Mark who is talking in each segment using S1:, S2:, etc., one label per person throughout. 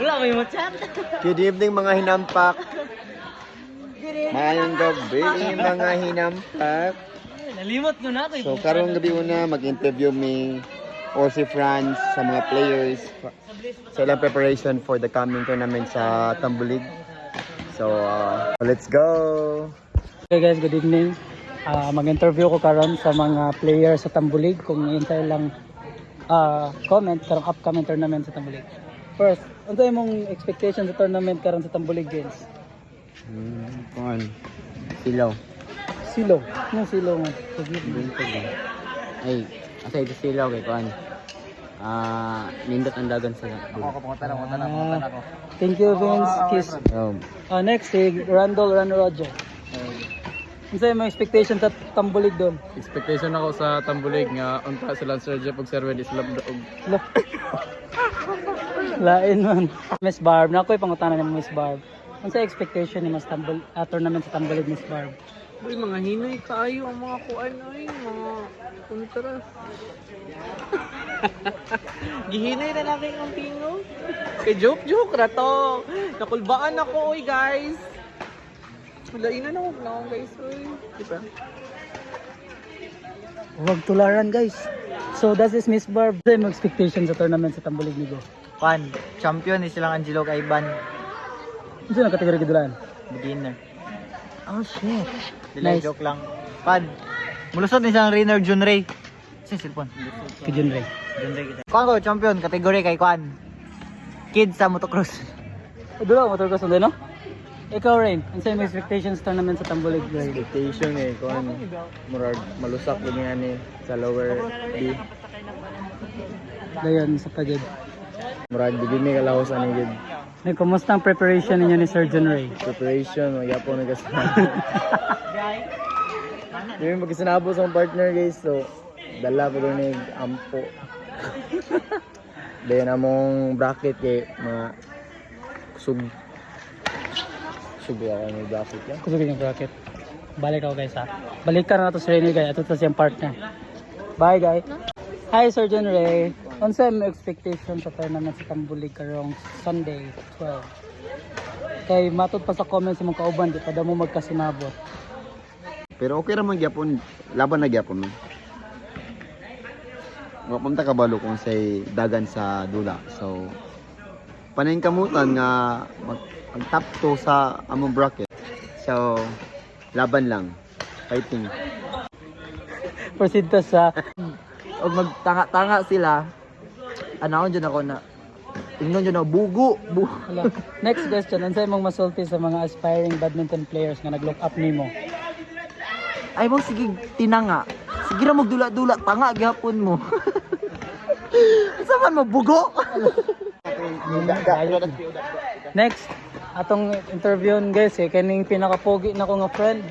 S1: Wala may mo chat.
S2: Good evening mga hinampak. Mayong gabi mga hinampak.
S1: Nalimot ko na ito.
S2: So karong gabi una mag-interview mi or si Franz sa mga players sa ilang preparation for the coming tournament sa Tambulig. So let's go.
S3: Okay guys, good evening. Mag-interview ko karon sa mga players sa Tambulig kung hintay lang comment karong upcoming tournament sa Tambulig. First, ano imong expectation sa tournament karon sa Tambulig Games?
S2: Kung silaw.
S3: Silo. Ano silo nga?
S2: Ay, asay ito silaw kay kuan. Nindot ang dagan sila.
S3: Thank you Vince. Kiss. Next si Randall Ranrojo. Ano imong expectation sa Tambulig doon?
S4: Expectation ako sa Tambulig nga unta sila Sir Jeff ug Sir Wendy sila daog.
S3: Lain man. Miss Barb, na ako'y pangutanan ni Miss Barb. Ano sa expectation ni Mas tournament sa Tambulig, Miss Barb?
S4: Uy, mga hinoy kaayo ang mga kuan ay mga kontra. Gihinay na namin ang pingo. Kay joke ra to. Nakulbaan ako oy guys. Kulainan ako na guys oy. Diba?
S3: Huwag tularan guys. So that is Miss Barb. Ano imong expectation sa tournament sa Tambulig nigo?
S1: Pan, champion ni silang Angelo Kaiban.
S3: Ano sa kategori kidulaan?
S1: Beginner.
S3: Oh shit.
S1: Dili
S3: Nice.
S1: joke lang. Pan, mulusot ni silang Rainer Jun Ray. Sin cellphone.
S3: Kidyon Ray.
S1: Jun Ray kita. Kuan ko champion kategory kay Kuan. Kids sa motocross.
S3: Dula motor ko sunday no? Ikaw Rain, ano sa imong expectations sa tournament sa Tambulig Rain?
S4: Expectation eh kuan murag malusak gid ni sa lower B.
S3: Dayon sa pagid.
S4: Murag bigini kalahos ani gid.
S3: Nay, kumusta ang preparation ninyo ni Sir John Ray?
S4: Preparation magyapon na kasi. Yung magkasinabo sa akong partner guys, so dala ko doon yung ampo. Dayan among bracket kay mga sub ako ng bracket yan.
S3: Kusugin yung bracket. Balik ako guys ha. Balikan na to sa Rainy guys. Ito to siyang partner. Bye guys. Hi Sir John Ray. Unsa ang expectation sa tournament sa Tambulig karong Sunday 12? Kay matod pa sa comments mong kauban di pa daw mo magkasinabot.
S2: Pero okay ra man gyapon, laban na gyapon man. Wa punta kabalo kung say dagan sa dula. So panayin kamutan nga ang top 2 sa among bracket. So laban lang. Fighting.
S3: Proceed to sa
S1: Og magtanga-tanga sila. Anaon jud ako na ingnon jud na bugo.
S3: Hello. Next question. Unsa imong masulti sa mga aspiring badminton players nga nag-look up nimo?
S1: Ay mo sige tinanga. Sige ra magdula-dula tanga gyapon mo. Sa man mo bugo.
S3: Next, atong interview guys kaning pinakapogi na ko nga friend.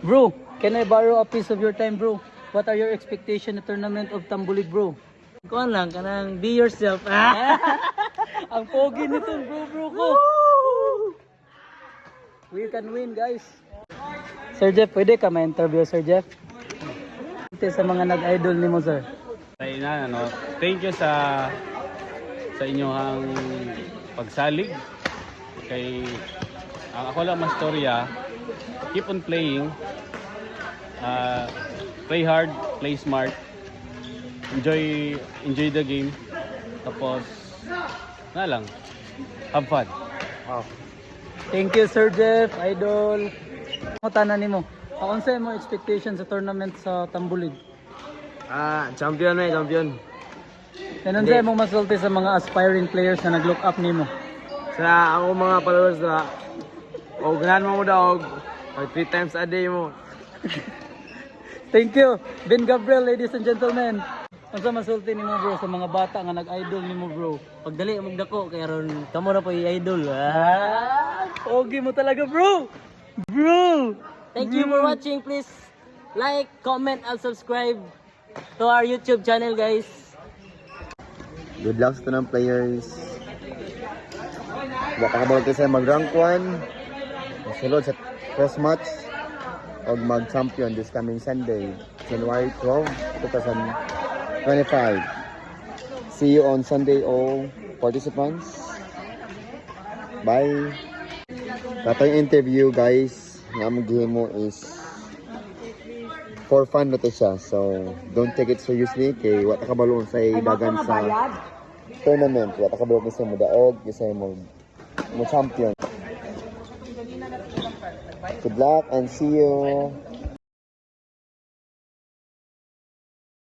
S3: Bro, can I borrow a piece of your time, bro? What are your expectation at tournament of Tambulig, bro?
S1: Kuan lang kanang be yourself.
S3: Ang pogi nitong bro ko. We can win, guys. Sir Jeff, pwede ka ma-interview, Sir Jeff? Ito sa mga nag-idol ni mo, sir.
S4: Ay na ano, thank you sa inyong pagsalig kay ang ako lang mastorya, keep on playing, play hard, play smart, enjoy the game, tapos na lang, have fun.
S3: Thank you, Sir Jeff, idol. Ano tanan nimo? Ako sa mo expectation sa tournament sa Tambulig?
S4: Champion na champion.
S3: Ano sa imong masulti sa mga aspiring players na nag-look up nimo?
S4: Sa ako mga followers na ganahan mo daw 3 times a day mo.
S3: Thank you, Ben Gabriel, ladies and gentlemen. Ano sa masulti nimo bro sa mga bata nga nag-idol nimo bro?
S1: Pagdali magdako kay aron kamo na po i-idol.
S3: Pogi mo talaga bro! Bro!
S1: Thank you for watching. Please like, comment, and subscribe to our YouTube channel, guys.
S2: Good luck sa ng players. Baka kabalo sa mag-rank 1. Masulod sa cross match o mag-champion this coming Sunday, January 12, 2025. See you on Sunday, all participants. Bye. Katong interview guys, nga mo gihimo is for fun na to siya. So, don't take it seriously kay wata ka balon sa dagan sa tournament. Wata ka balon sa mo daog, sa mo champion. Good luck and see you.